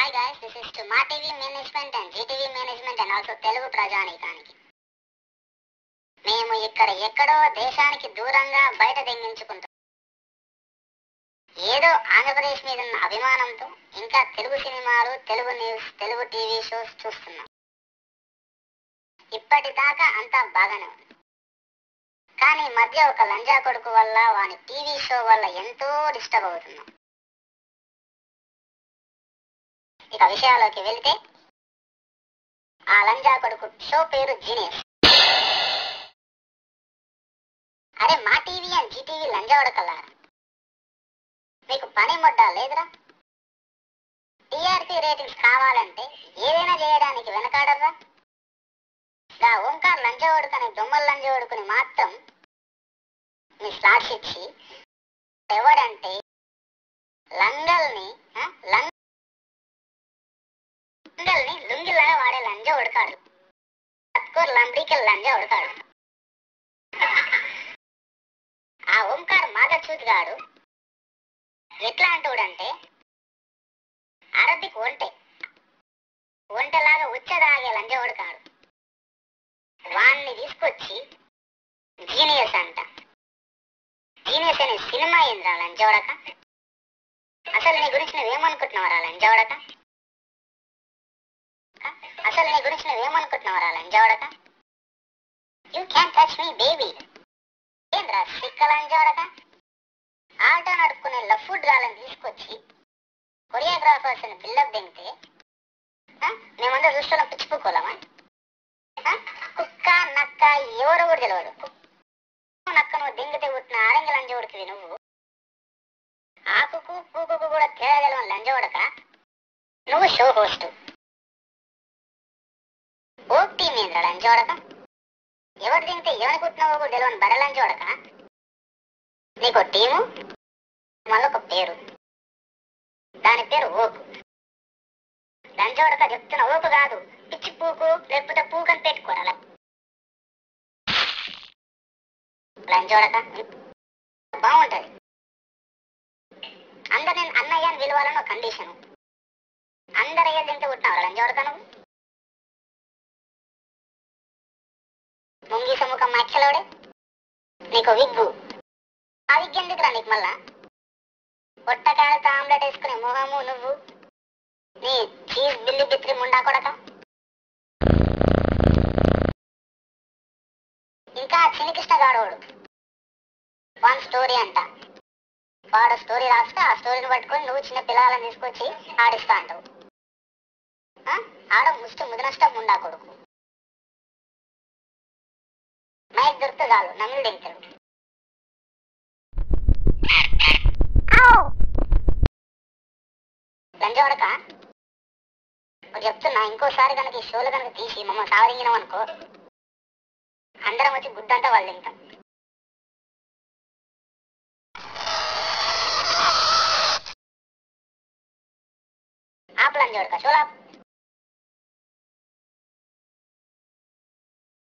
Hi guys, this is to Maa TV management and Zee TV management and also Telugu ప్రజానీకానికి. మేము ఇక్కడ ఎక్కడో దేశానికి దూరంగా బయట దెంగించుకుంటాం. ఏదో ఆంధ్రప్రదేశ్ మీద ఉన్న అభిమానంతో ఇంకా తెలుగు సినిమాలు, Telugu news, Telugu TV shows చూస్తున్నాం. ఇప్పటిదాకా అంతా బాగానే ఉంది. కానీ మధ్య ఒక లంజా కొడుకు వల్ల, వాని టీవీ షో వల్ల ఎంతో డిస్టర్బ్ అవుతున్నాం. ఇక విషయాల్లోకి వెళ్తే, ఆ లంజా కొడుకు షో పేరు జీనియస్. అరే మా టీవీ అండ్ జీటీవీ లంజా కొడకల్లారా, మీకు పని మొడ్డా లేదురా? టీఆర్పీ రేటింగ్స్ కావాలంటే ఏదైనా చేయడానికి వెనకాడరా? ఓంకార్ లంజా కొడుకని, దొమ్మల లంజా కొడుకుని మాత్రం మీ స్లాట్స్ ఇచ్చి, ఎవడంటే లంగల్ని లుంగిలాగా వాడే లంజా ఉడకాడు, లంబడికల్ లంజా ఉడకాడు. ఆ ఓంకార్ మాగచూతిగాడు ఎట్లా అంటాడంటే, అరబిక్ ఒంటెలాగా ఉచ్చదాగే లంజా ఉడకాడు. వాణ్ణి తీసుకొచ్చి జీనియస్ అంట. జీనియస్ అనే సినిమా ఏంద్రా లంజోడక? అసలు నీ గురించి నువ్వేమనుకుంటున్నావరా లంజోడక? You can touch me baby. ఏంద్రా సిక్క లంజోడక? ఆటో నడుపుకునే లఫుడ్ గాలని తీసుకొచ్చి కొరియోగ్రాఫర్స్ ని బిల్డప్ దింగితే మేమందరూ చూస్తున్నాం, పిచ్చిపోకోలేమా? కుక్క నక్క ఎవరు కూడా తెలియదు. నక్క నువ్వు దింగితే పుట్టిన ఆరెంగ లంజోడికి నువ్వు. ఆకుకు పూకుకు కూడా తేడా తెలవని లంజోడక నువ్వు షో హోస్ట్. ఓ టీం ఏంద్ర లంజోడక? ఎవరు దింగితే ఎవరి కుట్టినవో కూడా తెలియని బడ లంజోడక. నీకు టీము, మళ్ళొక పేరు, దాని పేరు ఓకు. లంజోడక చెప్తున్న ఓకు కాదు, పిచ్చి పూకు లేకపోతే పూకు అని పెట్టుకోరాల. లంజోడక బాగుంటది. అందరు నేను అన్నయ్య అని విలువాలని ఒక కండిషను. అందరు అయ్యే తింటే పుట్టినావు లంజోడక నువ్వు. ముంగి సముఖం మచ్చలోడే నీకు విగ్గు. ఆ విగ్గు ఎందుకురా నీకు మళ్ళా? పొట్టకాయలతో ఆమ్లెట్ వేసుకునే మొహము నువ్వు, నీ చీజ్ బిల్లి బిత్రి ముండా కొడక. ఇంకా చిన్నకృష్ణ గాడోడు వన్ స్టోరీ అంట. వాడు స్టోరీ రాస్తే ఆ స్టోరీని పట్టుకొని నువ్వు చిన్న పిల్లలను తీసుకొచ్చి ఆడిస్తా అంటావు. ఆడ ముష్టి ముదినష్టం ముండా కొడుకు. మైక్ దొరికితే చాలు నమ్ముడు దింకుతాడు. లంజోడక చెప్తున్నా, ఇంకోసారి కనుక ఈ షోలు కనుక తీసి మమ్మల్ని సావరింగినాం అనుకో, అందరం వచ్చి గుడ్డంతా వాళ్ళు తింటాం. ఆపు లంజోడక, షోలాపు.